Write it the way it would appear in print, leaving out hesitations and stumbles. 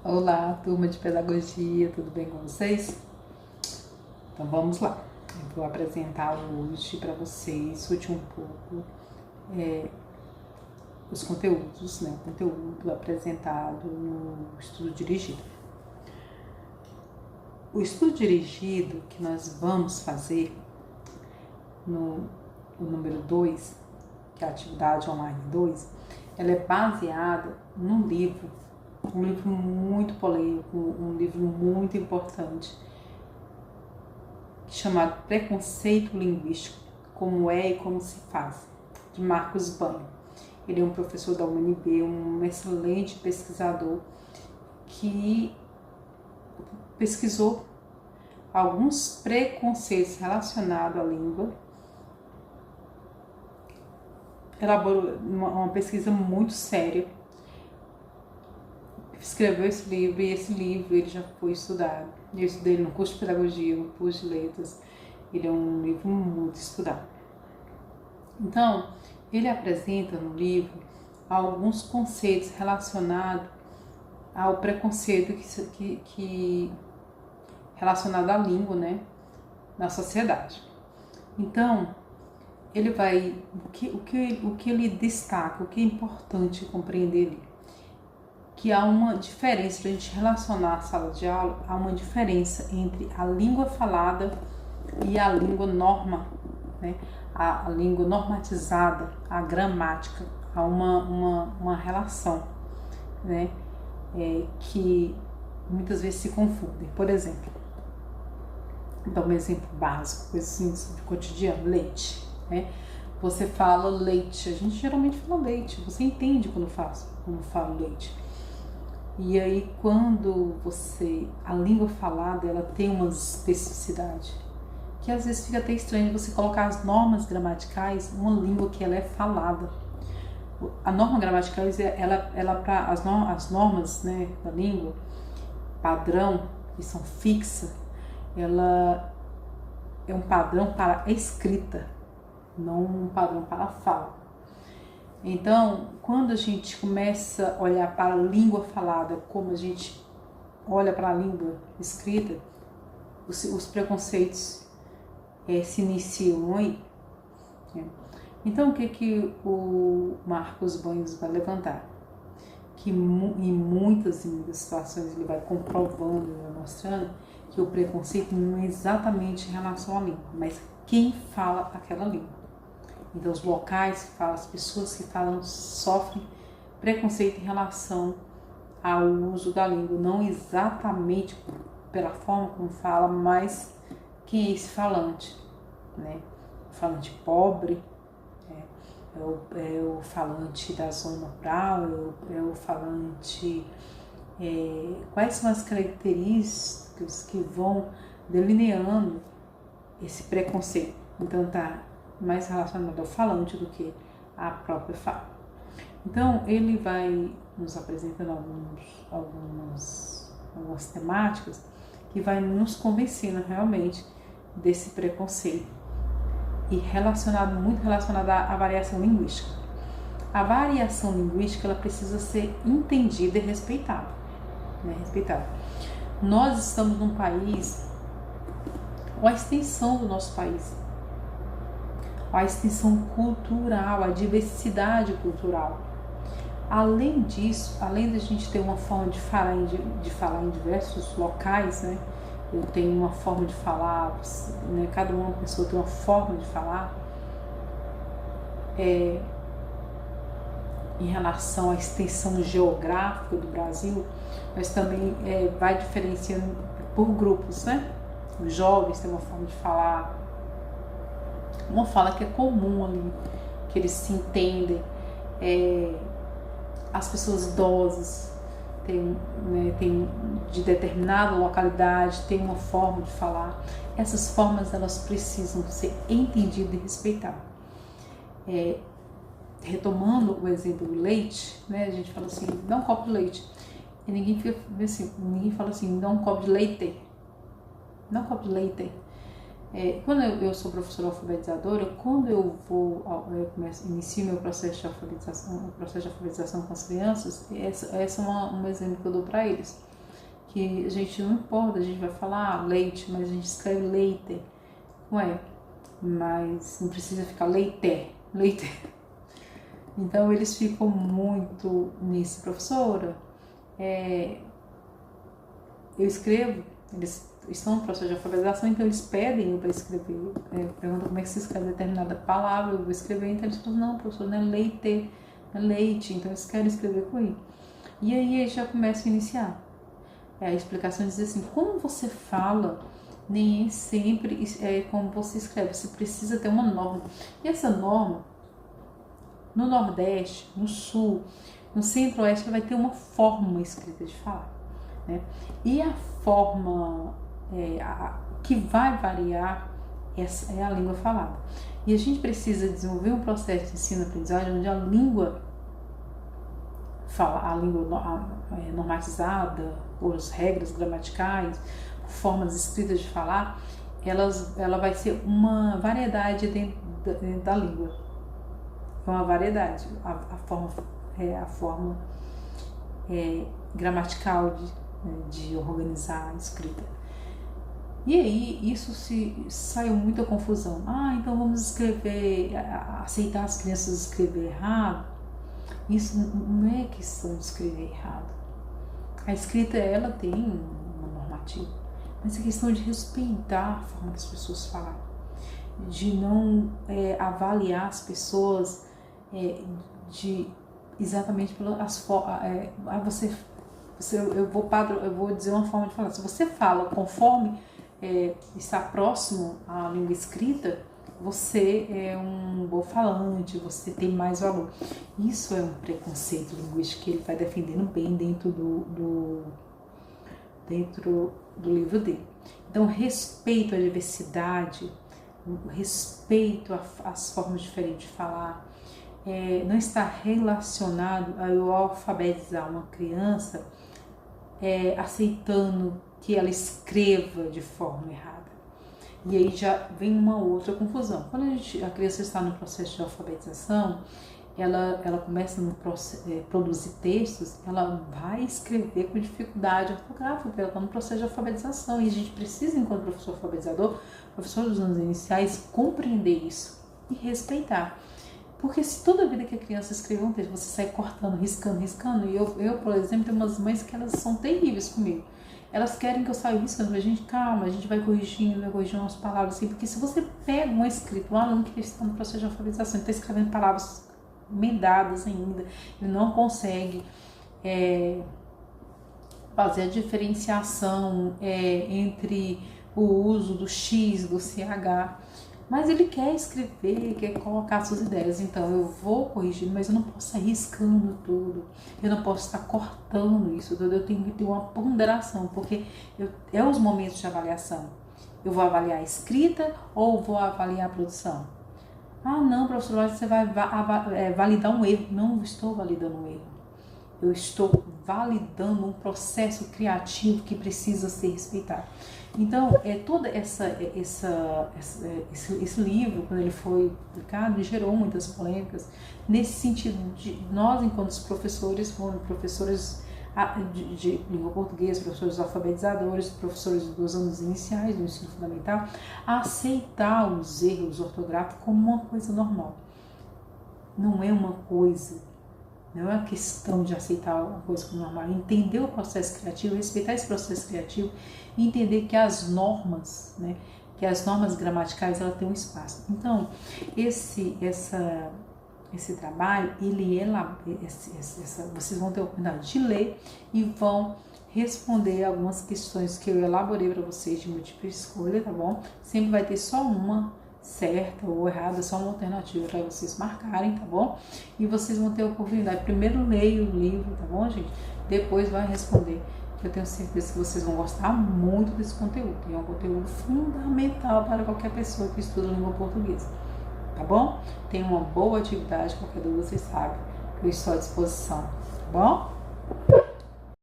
Olá, turma de pedagogia, tudo bem com vocês? Então vamos lá. Eu vou apresentar hoje para vocês, discutir um pouco os conteúdos, né? O conteúdo apresentado no estudo dirigido. O estudo dirigido que nós vamos fazer no número 2, que é a atividade online 2, ela é baseada num livro muito polêmico, um livro muito importante, chamado Preconceito Linguístico, como é e como se faz, de Marcos Banho. Ele é um professor da UNB, um excelente pesquisador que pesquisou alguns preconceitos relacionados à língua, elaborou uma pesquisa muito séria, escreveu esse livro, e esse livro ele já foi estudado. Eu estudei ele no curso de pedagogia, no curso de letras. Ele é um livro muito estudado. Então, ele apresenta no livro alguns conceitos relacionados ao preconceito relacionado à língua, né, na sociedade. Então, ele vai o que ele destaca, o que é importante compreender ali, que há uma diferença, para a gente relacionar a sala de aula, há uma diferença entre a língua falada e a língua norma, né? A língua normatizada, a gramática, há uma relação, né? Que muitas vezes se confundem. Por exemplo, então um exemplo básico, coisa assim do cotidiano, leite, né? Você fala leite, a gente geralmente fala leite, você entende quando fala leite. E aí quando a língua falada, ela tem uma especificidade, que às vezes fica até estranho você colocar as normas gramaticais numa língua que ela é falada. A norma gramatical, as normas, né, da língua, padrão, que são fixas, ela é um padrão para a escrita, não um padrão para a fala. Então, quando a gente começa a olhar para a língua falada como a gente olha para a língua escrita, os preconceitos se iniciam aí. Né? Então, o que o Marcos Banho vai levantar? Que em muitas situações ele vai comprovando, vai mostrando que o preconceito não é exatamente em relação à língua, mas quem fala aquela língua. Então, os locais que falam, as pessoas que falam, sofrem preconceito em relação ao uso da língua, não exatamente pela forma como fala, mas quem é esse falante, né? O falante pobre, é o falante da zona rural, é o falante... quais são as características que vão delineando esse preconceito? Então, tá mais relacionado ao falante do que à própria fala. Então, ele vai nos apresentando algumas temáticas que vai nos convencendo realmente desse preconceito e muito relacionado à variação linguística. A variação linguística, ela precisa ser entendida e respeitada, né? Nós estamos num país, ou a extensão do nosso país, a extensão cultural, a diversidade cultural. Além disso, além da gente ter uma forma de falar em diversos locais, né? Eu tenho uma forma de falar, né? Cada uma pessoa tem uma forma de falar. Em relação à extensão geográfica do Brasil, mas também vai diferenciando por grupos, né? Os jovens têm uma forma de falar, uma fala que é comum ali, que eles se entendem. As pessoas idosas têm de determinada localidade, tem uma forma de falar. Essas formas, elas precisam ser entendidas e respeitadas. Retomando o exemplo do leite, né? A gente fala assim, dá um copo de leite. E ninguém fala assim, dá um copo de leite. Dá um copo de leite. Quando eu sou professora alfabetizadora, quando eu inicio meu processo de alfabetização com as crianças, esse é um exemplo que eu dou para eles. que a gente não importa, a gente vai falar leite, mas a gente escreve leite, não é? Mas não precisa ficar leite. Então eles ficam muito nisso, professora. Eu escrevo, eles estão no processo de alfabetização, então eles pedem eu para escrever, perguntam como é que se escreve determinada palavra, eu vou escrever, então eles falam, não, professor, não é leite, é leite, então eles querem escrever com ele. E aí eles já começam a iniciar. A explicação diz assim, como você fala, nem sempre é como você escreve, você precisa ter uma norma. E essa norma, no Nordeste, no Sul, no Centro-Oeste, vai ter uma forma escrita de falar, né? E a forma que vai variar essa é a língua falada. E a gente precisa desenvolver um processo de ensino-aprendizagem onde a língua normatizada, por as regras gramaticais, por formas escritas de falar, ela vai ser uma variedade dentro da língua. É uma variedade. A forma gramatical de organizar a escrita. E aí, isso saiu muita confusão. Então vamos aceitar as crianças escrever errado. Isso não é questão de escrever errado. A escrita, ela tem uma normativa, mas é questão de respeitar a forma das pessoas falarem, de não avaliar as pessoas exatamente pelas formas. Eu vou dizer uma forma de falar. Se você fala conforme está próximo à língua escrita, você é um bom falante, você tem mais valor. Isso é um preconceito linguístico que ele vai defendendo bem dentro do livro dele. Então, respeito à diversidade, respeito às formas diferentes de falar, não está relacionado a eu alfabetizar uma criança aceitando que ela escreva de forma errada. E aí já vem uma outra confusão. Quando a criança está no processo de alfabetização, ela começa a produzir textos, ela vai escrever com dificuldade ortográfica, porque ela está no processo de alfabetização. E a gente precisa, enquanto professor alfabetizador, professor dos anos iniciais, compreender isso e respeitar. Porque se toda vida que a criança escrever um texto, você sai cortando, riscando, e eu, por exemplo, tenho umas mães que elas são terríveis comigo. Elas querem que eu saia riscando, mas gente, calma, a gente vai corrigindo umas palavras assim, porque se você pega uma escrita, um aluno que está no processo de alfabetização, está escrevendo palavras emendadas ainda, ele não consegue fazer a diferenciação entre o uso do X, do CH, mas ele quer escrever, quer colocar suas ideias, então eu vou corrigir, mas eu não posso sair riscando tudo, eu não posso estar cortando isso tudo, eu tenho que ter uma ponderação, porque é os momentos de avaliação. Eu vou avaliar a escrita ou vou avaliar a produção? Não, professor, você vai validar um erro. Não estou validando um erro. Eu estou validando um processo criativo que precisa ser respeitado. Então, toda esse livro, quando ele foi publicado, ele gerou muitas polêmicas, nesse sentido de nós, enquanto professores de língua portuguesa, professores alfabetizadores, professores dos anos iniciais do ensino fundamental, aceitar os erros ortográficos como uma coisa normal. Não é uma coisa, não é uma questão de aceitar uma coisa como normal, entender o processo criativo, respeitar esse processo criativo e entender que as normas, que as normas gramaticais, elas têm um espaço. Então, esse trabalho, vocês vão ter a oportunidade de ler e vão responder algumas questões que eu elaborei para vocês de múltipla escolha, tá bom? Sempre vai ter só uma certa ou errada, só uma alternativa para vocês marcarem, tá bom? E vocês vão ter a oportunidade, primeiro leia o livro, tá bom, gente? Depois vai responder, que eu tenho certeza que vocês vão gostar muito desse conteúdo. E é um conteúdo fundamental para qualquer pessoa que estuda língua portuguesa. Tá bom? Tenha uma boa atividade, qualquer dúvida vocês sabem que eu estou à disposição, tá bom?